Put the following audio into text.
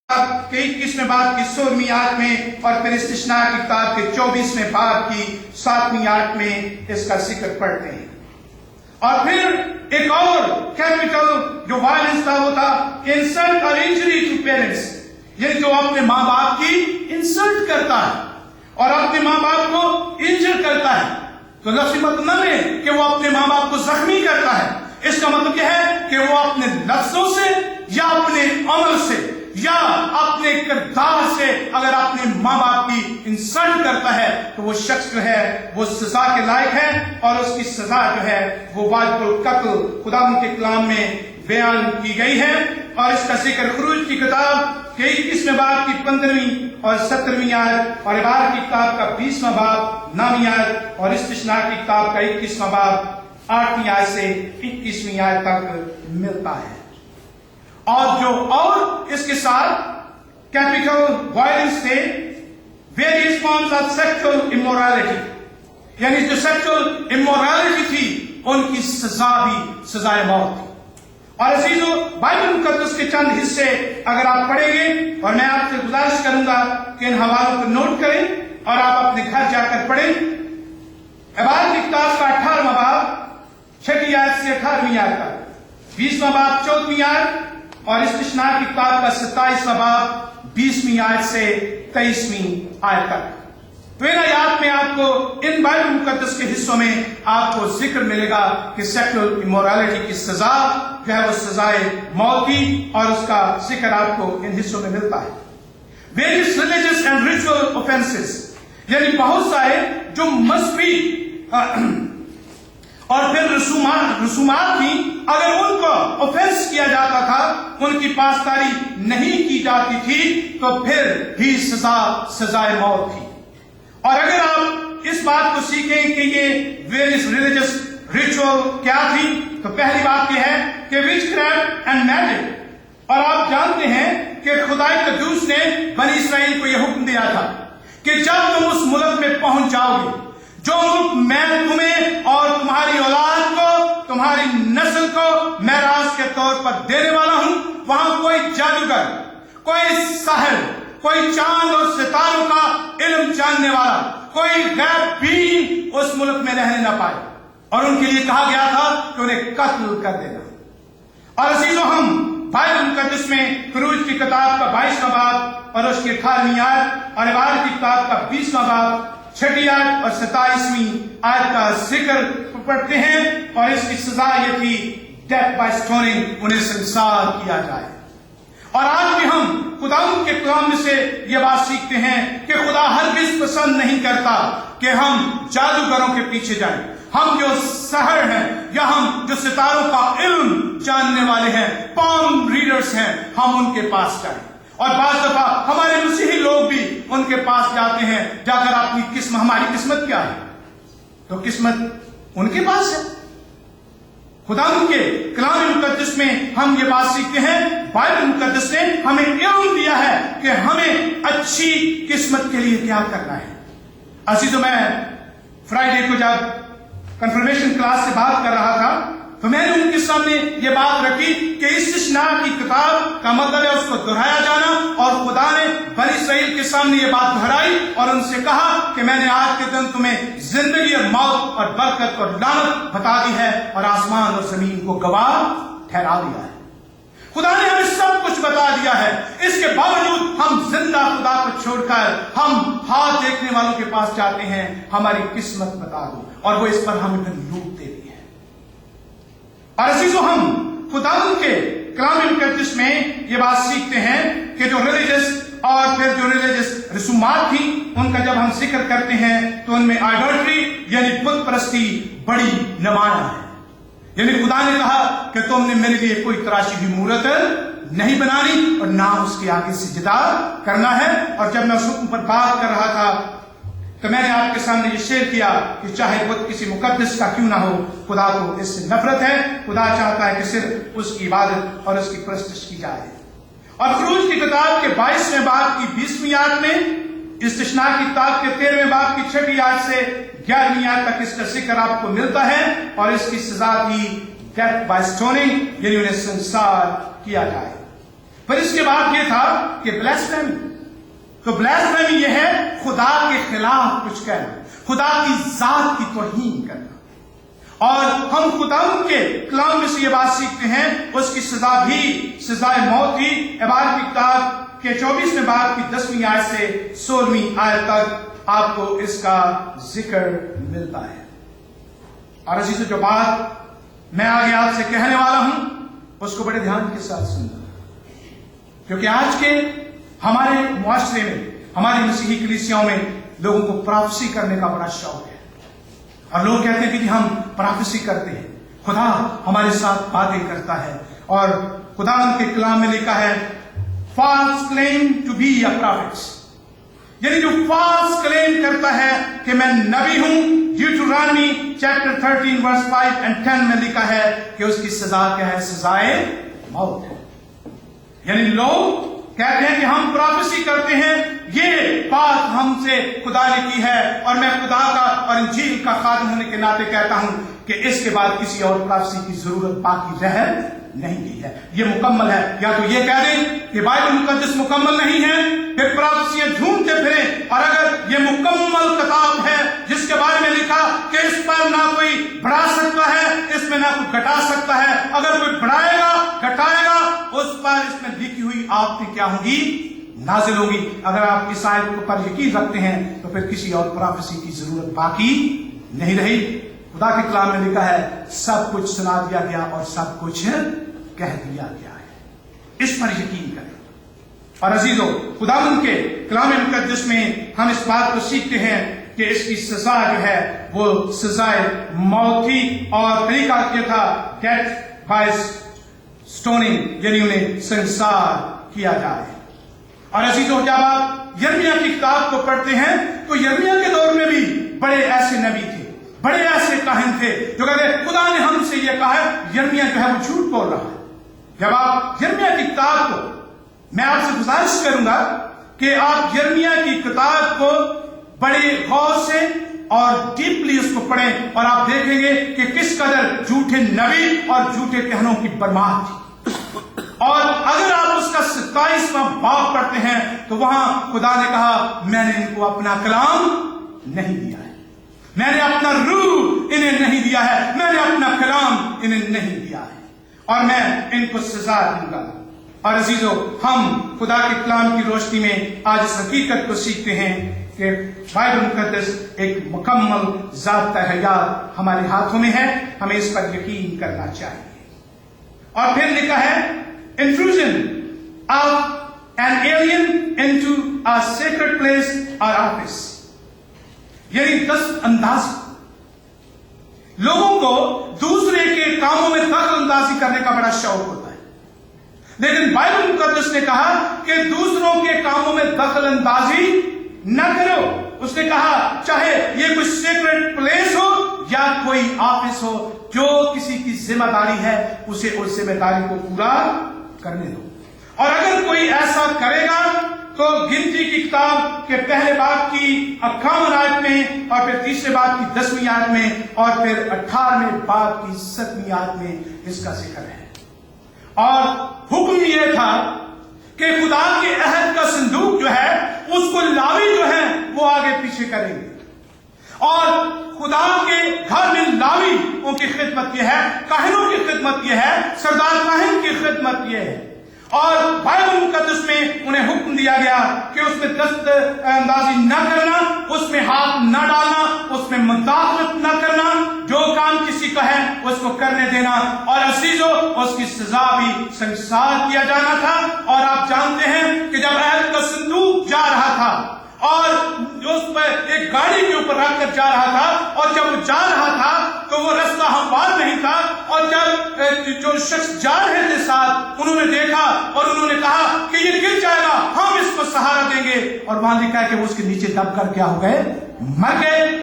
کے 21वें बाब की 16वीं आयत में और फिर इस्तिश्ना की किताब के 24वें बाब की 7वीं आयत में इसका जिक्र पढ़ते हैं। और फिर एक और कैपिटल जो वायलेंस था वो था इंसल्ट और इंजरी टू पेरेंट्स, यानी जो अपने माँ बाप की इंसल्ट करता है और अपने माँ बाप को इंजर करता है। तो लफ्ज़ी मतलब है कि वो अपने माँ बाप को जख्मी करता है, इसका मतलब यह है कि वो अपने लफ्जों से या अपने अमल से या अपने किरदार से अगर अपने माँ बाप की इंसल्ट करता है तो वो शख्स जो है वो सजा के लायक है और उसकी सजा जो है वो वाजिबुल कत्ल खुदा के कलाम में बयान की गई है। और इसका जिक्र खुरूज की किताब के 21वें बाब की 15वीं और 17वीं आयत और इबारत की किताब का 20वां बाब 9वीं आयत और इस्तिश्ना की किताब का 21वां बाब 8वीं आयत से 21वीं आयत तक मिलता है। और इसके साथ कैपिटल वायलेंस थे various forms of sexual immorality, यानी जो सेक्सुअल इमोरालिटी थी उनकी सजा भी सजाए मौत थी। और अजीजों, बाइबल मुकद्दस के चंद हिस्से अगर आप पढ़ेंगे और मैं आपसे गुजारिश करूंगा कि इन हवालों को नोट करें और आप अपने घर जाकर पढ़ें। इबारत की किताब का 18वां बाब 6वीं आयत से 18वीं आयत तक, 20वां बाब 14वीं आयत और इस्तिश्ना की किताब का 27वां बाब 20वीं आयत से 23वीं आयत तक। तो इन आयत में आपको इन बाइबल मुकद्दस के हिस्सों में आपको जिक्र मिलेगा कि सेक्सुअल इमोरालिटी की सजा जो है वो सजाए मौत की, और उसका जिक्र आपको इन हिस्सों में मिलता है। Various religious and ritual offences, यानी बहुत सारे जो मजहबी और फिर रसूमात थी, अगर उनको ऑफेंस किया जाता था, उनकी पासदारी नहीं की जाती थी तो फिर भी सजाए मौत थी। और अगर आप इस बात को सीखें कि ये वेरियस रिलीजियस रिचुअल क्या थी, तो पहली बात यह है कि विचक्राफ्ट एंड मैजिक। और आप जानते हैं कि खुदाई कद्दूस ने बनी इसराइल को यह हुक्म दिया था कि जब तुम उस मुल्क में पहुंच जाओगे जो मुल्क मैं तुम्हें और तुम्हारी औलाद को, तुम्हारी नस्ल को मेराज के तौर पर देने वाला हूं, वहां कोई जादूगर, कोई साहिर, कोई चांद और सितारों का इल्म जानने वाला, कोई गैर बीन उस मुल्क में रहने न पाए। और उनके लिए कहा गया था कि उन्हें कत्ल कर देना। और अजीजों, हम बाइबल मुकद्दस में खुरूज की किताब का 22वां बाब और उसकी 18वीं आयत और इबारत की किताब का 20वां बाब 6वीं आयत और 27वीं आयत का जिक्र पढ़ते हैं। और इसकी सजा ये थी डेथ बाय स्टोनिंग, उन्हें संसार किया जाए। और आज भी हम खुदा के कलाम से ये बात सीखते हैं कि खुदा हरगिज़ पसंद नहीं करता कि हम जादूगरों के पीछे जाएं। हम जो सहर हैं या हम जो सितारों का इल्म जानने वाले हैं, पाम रीडर्स हैं, हम उनके पास जाएं। और बात दफा हमारे मसीही लोग भी उनके पास जाते हैं, जाकर अपनी हमारी किस्मत क्या है, तो किस्मत उनके पास है। खुदा के कलाम मुकद्दस में हम ये बात सीखते हैं, बाइबल मुकद्दस ने हमें इल्म दिया है कि हमें अच्छी किस्मत के लिए क्या करना है। अजीजों, मैं फ्राइडे को जब कंफर्मेशन क्लास से बात कर रहा था तो मैंने उनके सामने ये बात रखी कि इस्तिश्ना की किताब का मतलब है उसको दोहराया जाना, और खुदा ने बनी इसराइल के सामने ये बात दोहराई और उनसे कहा कि मैंने आज के दिन तुम्हें जिंदगी और मौत और बरकत और लानत बता दी है और आसमान और जमीन को गवाह ठहरा दिया है। खुदा ने हमें सब कुछ बता दिया है, इसके बावजूद हम जिंदा खुदा को छोड़कर हम हाथ देखने वालों के पास जाते हैं, हमारी किस्मत बता दो, और वो इस पर हमें फिर लूट देती है। और अजीजों, हम खुदा के कलाम मुकद्दस में ये बात सीखते हैं कि जो रिलीजियस और फिर जो रिलीजियस रसूमात थी उनका जब हम जिक्र करते हैं तो उनमें आइडोल्ट्री यानी बुत परस्ती बड़ी नुमाया है। यानी खुदा ने कहा कि तुमने मेरे लिए कोई तराशी हुई मूरत नहीं बनानी और ना उसके आगे सिजदा करना है। और जब मैं उस हुक्म पर बात कर रहा था तो मैंने आपके सामने ये शेयर किया कि चाहे बुत किसी मुकद्दस का क्यों ना हो, खुदा को इससे नफरत है। खुदा चाहता है कि सिर्फ उसकी इबादत और उसकी परस्तिश की जाए। और खुरूज की किताब के 22वें बाब की 20वीं आयत में, इस्तिश्ना की किताब के 13वें बाब की 6वीं आयत से 11वीं आयत तक इसका जिक्र आपको मिलता है। और इसकी सजा थी डेथ बाय स्टोनिंग, यानी उन्हें संसार किया जाए। پھر اس کے بعد یہ تھا کہ بلیسفیمی. تو بلیسفیمی یہ ہے خدا کے خلاف کچھ کہنا، خدا کی ذات کی توہین کرنا. اور ہم خدا کے کلام میں سے یہ بات سیکھتے ہیں، اس کی سزا بھی سزائے موت تھی. عبارت کی کتاب کے 24ویں باب کی 10ویں آیت سے 16ویں آیت تک آپ کو اس کا ذکر ملتا ہے. اور عزیزو، جو بات میں آگے آپ سے کہنے والا ہوں اس کو بڑے دھیان کے ساتھ سننا، کیونکہ آج کے ہمارے معاشرے میں، ہماری مسیحی کلیسیاؤں میں لوگوں کو پراپسی کرنے کا بڑا شوق ہے. اور لوگ کہتے ہیں کہ ہم پراپسی کرتے ہیں، خدا ہمارے ساتھ باتیں کرتا ہے. اور خدا کے کلام میں لکھا ہے false claim to be a prophet, یعنی جو فالس کلیم کرتا ہے کہ میں نبی ہوں. ڈیوٹرانومی چیپٹر 13 ورس 5 اور 10 میں لکھا ہے کہ اس کی سزا کیا ہے؟ سزائے موت ہے. یعنی لوگ کہتے ہیں کہ ہم پروفیسی کرتے ہیں، یہ بات ہم سے خدا نے کی ہے، اور میں خدا کا اور انجیل کا خادم ہونے کے ناطے کہتا ہوں کہ اس کے بعد کسی اور پروفیسی کی ضرورت باقی رہ نہیں گئی ہے، یہ مکمل ہے. یا تو یہ کہہ دیں کہ بائبل مقدس مکمل نہیں ہے، پھر پروفیسیاں ڈھونڈتے پھریں. اور اگر یہ مکمل کتاب ہے جس کے بارے میں لکھا کہ اس پر نہ کوئی بڑھا سکتا ہے، اس میں نہ کوئی گھٹا سکتا ہے، اگر کوئی بڑھائے گا گھٹائے گا اس پر اس میں لکھی ہوئی آپ کی کیا ہوگی؟ نازل ہوگی. اگر آپ اس آیت پر یقین رکھتے ہیں تو پھر کسی اور پروفیسی کی ضرورت باقی نہیں رہی. خدا کے کلام میں لکھا ہے سب کچھ سنا دیا گیا اور سب کچھ کہہ دیا گیا ہے. اس پر یقین کریں. اور عزیزو، خداوند کے کلام مقدس میں ہم اس بات کو سیکھتے ہیں کہ اس کی سزا جو ہے وہ سزائے موت تھی، اور طریقہ کیا تھا؟ ڈیتھ بائی سٹوننگ، یعنی انہیں سنسار کیا جائے. اور عزیزو، جب آپ یرمیا کی کتاب کو پڑھتے ہیں تو یرمیا کے دور میں بھی بڑے ایسے نبی تھے، بڑے ایسے کاہن تھے جو کہتے خدا نے ہم سے یہ کہا ہے. یرمیا جو ہے وہ جھوٹ بول رہا ہے. جب آپ یرمیا کی کتاب کو، میں آپ سے گزارش کروں گا کہ آپ یرمیا کی کتاب کو بڑے غور سے اور ڈیپلی اس کو پڑھیں، اور آپ دیکھیں گے کہ کس قدر جھوٹے نبی اور جھوٹے کہنوں کی برمات تھی. اور اگر آپ اس کا 27واں باب پڑھتے ہیں تو وہاں خدا نے کہا میں نے ان کو اپنا کلام نہیں دیا ہے، میں نے اپنا روح انہیں نہیں دیا ہے، میں نے اپنا کلام انہیں نہیں دیا ہے، اور میں ان کو سزا دوں گا. اور عزیزو، ہم خدا کے کلام کی روشنی میں آج اس حقیقت کو سیکھتے ہیں کہ بائبل مقدس ایک مکمل ضابطہ حیات ہمارے ہاتھوں میں ہے، ہمیں اس پر یقین کرنا چاہیے. اور پھر لکھا ہے intrusion of an alien into a sacred place or office، یعنی دست اندازی، لوگوں کو دوسرے کے کاموں میں دخل اندازی کرنے کا بڑا شوق ہوتا ہے. لیکن بائبل مقدس نے کہا کہ دوسروں کے کاموں میں دخل اندازی نہ کرو. اس نے کہا چاہے یہ کوئی سیکرٹ پلیس ہو یا کوئی آفس ہو، جو کسی کی ذمہ داری ہے اسے اس ذمہ داری کو پورا کرنے دو. اور اگر کوئی ایسا کرے گا تو گنتی کی کتاب کے پہلے باب کی 51 آیت میں، اور پھر تیسرے باب کی 10ویں آیت میں، اور پھر 18ویں باب کی 7ویں آیت میں اس کا ذکر ہے. اور حکم یہ تھا کہ خدا کے عہد کا صندوق جو ہے اس کو لاوی جو ہے وہ آگے پیچھے کریں گے، اور خدا کے گھر میں لاویوں کی خدمت یہ ہے، کاہنوں کی خدمت یہ ہے، سردار کاہن کی خدمت یہ ہے. اور بائبل مقدس میں انہیں حکم دیا گیا کہ اس میں دست اندازی نہ کرنا، اس میں ہاتھ نہ ڈالنا، اس میں مداخلت نہ کرنا، جو کام کسی کا ہے اس کو کرنے دینا. اور عزیزو، اس کی سزا بھی سنسار کیا جانا تھا. اور آپ جانتے ہیں کہ جب عہد کا صندوق جا رہا تھا اور اس پر ایک گاڑی کے اوپر رکھ کر جا رہا تھا، اور جب وہ جا رہا تھا تو وہ رستہ ہموار نہیں تھا، اور جب جو شخص جا رہے تھے ساتھ انہوں نے دیکھا اور انہوں نے کہا کہ یہ گر جائے گا، ہم اس کو سہارا دیں گے، اور وہاں لکھا ہے کہ وہ اس کے نیچے دب کر کیا ہو گئے؟ مر گئے.